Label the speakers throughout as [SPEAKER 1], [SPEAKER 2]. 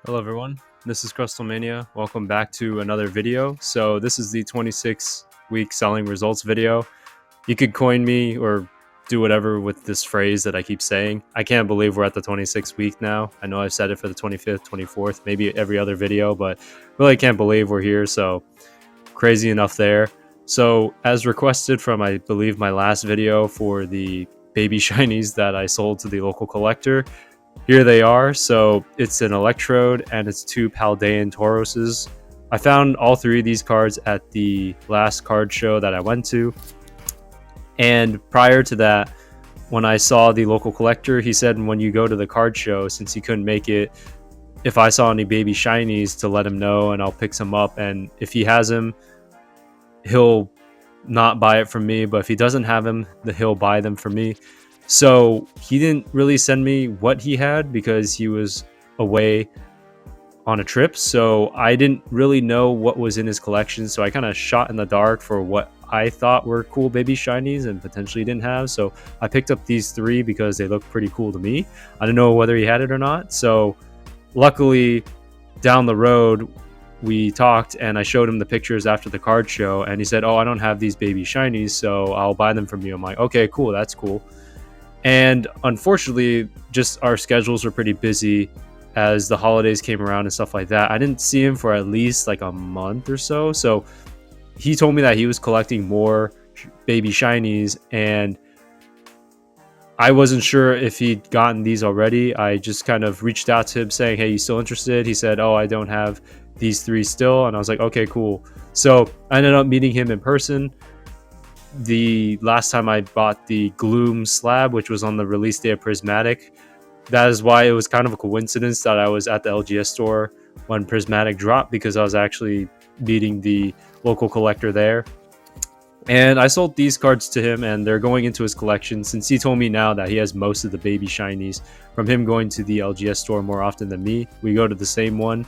[SPEAKER 1] Hello everyone, this is Crustlemania. Welcome back to another video. So this is the 26-week selling results video. You could coin me or do whatever with this phrase that I keep saying. I can't believe we're at the 26th week now. I know I've said it for the 25th, 24th, maybe every other video, but really can't believe we're here. So crazy enough there. So as requested from, I believe, my last video for the baby shinies that I sold to the local collector, here they are. So it's an Electrode and it's two Paldean Tauroses. I found all three of these cards at the last card show that I went to. And prior to that, when I saw the local collector, he said when you go to the card show, since he couldn't make it, if I saw any baby shinies to let him know and I'll pick some up. And if he has him, he'll not buy it from me. But if he doesn't have him, then he'll buy them from me. So he didn't really send me what he had because he was away on a trip. So I didn't really know what was in his collection. So I kind of shot in the dark for what I thought were cool baby shinies and potentially didn't have. So I picked up these three because they look pretty cool to me. I don't know whether he had it or not. So luckily down the road, we talked and I showed him the pictures after the card show and he said, "Oh, I don't have these baby shinies, so I'll buy them from you." I'm like, "Okay, cool. That's cool." And unfortunately, just our schedules were pretty busy as the holidays came around and stuff like that. I didn't see him for at least like a month or so. So he told me that he was collecting more baby shinies and I wasn't sure if he'd gotten these already. I just kind of reached out to him saying, "Hey, you still interested?" He said, "Oh, I don't have these three still." And I was like, "Okay, cool." So I ended up meeting him in person. The last time I bought the Gloom slab, which was on the release day of Prismatic. That is why it was kind of a coincidence that I was at the LGS store when Prismatic dropped, because I was actually meeting the local collector there. And I sold these cards to him and they're going into his collection, since he told me now that he has most of the baby shinies from him going to the LGS store more often than me. We go to the same one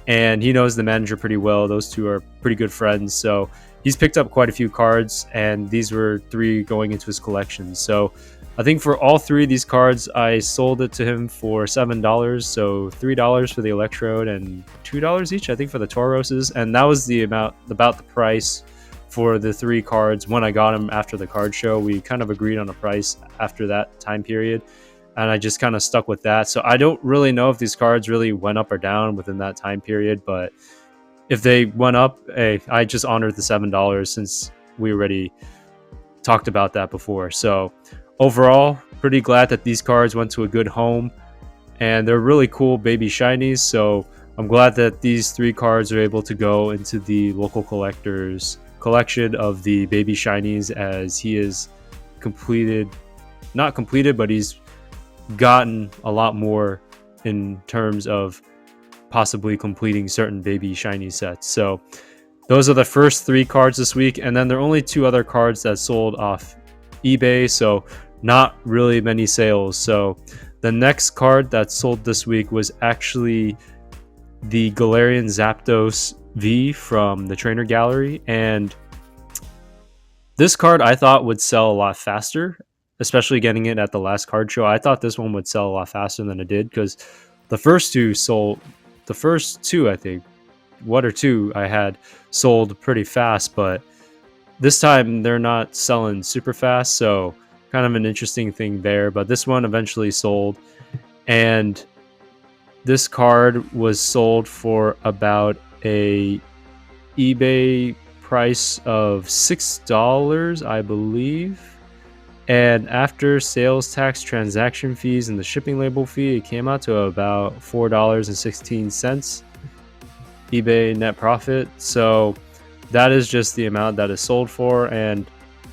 [SPEAKER 1] and he knows the manager pretty well. Those two are pretty good friends. So he's picked up quite a few cards and these were three going into his collection. So I think for all three of these cards, I sold it to him for $7. So $3 for the Electrode and $2 each, I think, for the Tauroses. And that was the amount, about the price for the three cards when I got them after the card show. We kind of agreed on a price after that time period. And I just kind of stuck with that. So I don't really know if these cards really went up or down within that time period. But if they went up, hey, I just honored the $7 since we already talked about that before. So overall, pretty glad that these cards went to a good home. And they're really cool baby shinies. So I'm glad that these three cards are able to go into the local collector's collection of the baby shinies, as he is not completed, but he's gotten a lot more in terms of possibly completing certain baby shiny sets. So those are the first three cards this week, and then there are only two other cards that sold off eBay, so not really many sales. So the next card that sold this week was actually the Galarian Zapdos V from the trainer gallery, and this card I thought would sell a lot faster, especially getting it at the last card show. I thought this one would sell a lot faster than it did, because the first two, I think, one or two I had sold pretty fast, but this time they're not selling super fast, so kind of an interesting thing there. But this one eventually sold, and this card was sold for about a eBay price of $6, I believe. And after sales tax, transaction fees, and the shipping label fee, it came out to about $4.16 eBay net profit. So that is just the amount that is sold for. And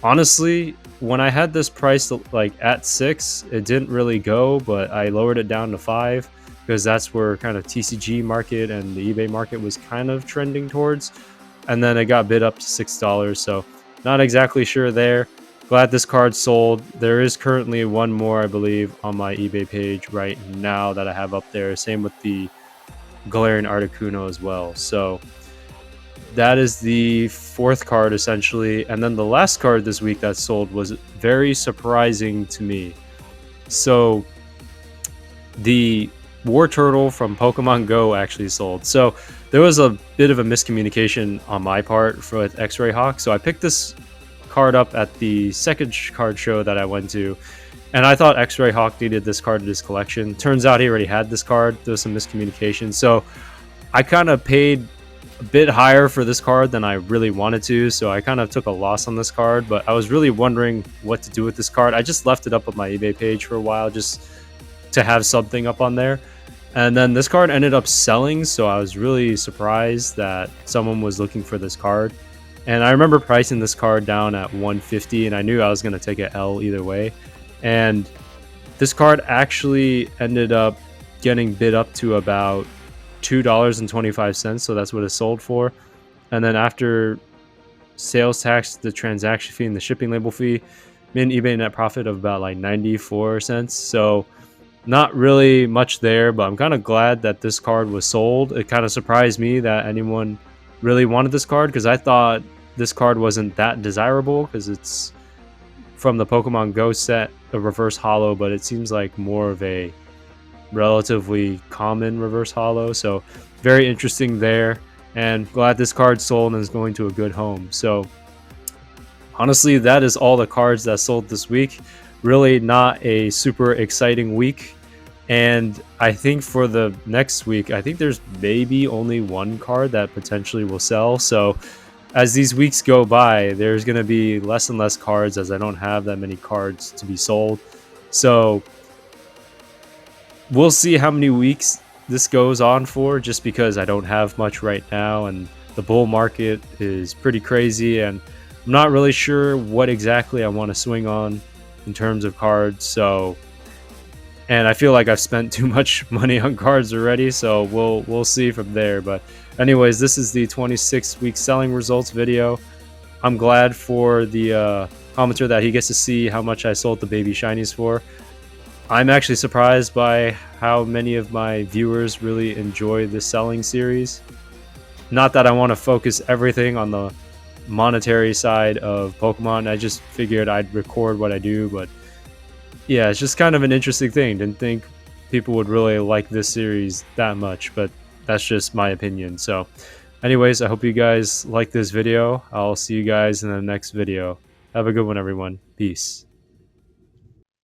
[SPEAKER 1] honestly, when I had this price like at $6, it didn't really go, but I lowered it down to $5 because that's where kind of TCG market and the eBay market was kind of trending towards. And then it got bid up to $6. So not exactly sure there. Glad this card sold. There is currently one more, I believe, on my eBay page right now that I have up there. Same with the Galarian Articuno as well. So that is the fourth card essentially. And then the last card this week that sold was very surprising to me. So this Wartortle from Pokemon Go actually sold. So there was a bit of a miscommunication on my part with X-Ray Hawk. So I picked this card up at the second card show that I went to, and I thought X-Ray Hawk needed this card in his collection. Turns out he already had this card. There was some miscommunication. So I kind of paid a bit higher for this card than I really wanted to, so I kind of took a loss on this card, but I was really wondering what to do with this card. I just left it up on my eBay page for a while just to have something up on there. And then this card ended up selling, so I was really surprised that someone was looking for this card. And I remember pricing this card down at 150, and I knew I was going to take an L either way. And this card actually ended up getting bid up to about $2.25, so that's what it sold for. And then after sales tax, the transaction fee, and the shipping label fee, made an eBay net profit of about like 94 cents. So not really much there, but I'm kind of glad that this card was sold. It kind of surprised me that anyone really wanted this card, because I thought this card wasn't that desirable because it's from the Pokemon Go set, a reverse holo, but it seems like more of a relatively common reverse holo. So very interesting there, and glad this card sold and is going to a good home. So honestly, that is all the cards that sold this week. Really not a super exciting week. And I think for the next week, I think there's maybe only one card that potentially will sell. So as these weeks go by, there's going to be less and less cards, as I don't have that many cards to be sold. So we'll see how many weeks this goes on for, just because I don't have much right now, and the bull market is pretty crazy, and I'm not really sure what exactly I want to swing on in terms of cards. So, and I feel like I've spent too much money on cards already, so we'll see from there. But anyways, this is the 26-week selling results video. I'm glad for the commenter that he gets to see how much I sold the baby shinies for. I'm actually surprised by how many of my viewers really enjoy the selling series. Not that I want to focus everything on the monetary side of Pokemon. I just figured I'd record what I do, but yeah, it's just kind of an interesting thing. Didn't think people would really like this series that much, but that's just my opinion. So anyways, I hope you guys like this video. I'll see you guys in the next video. Have a good one, everyone. Peace.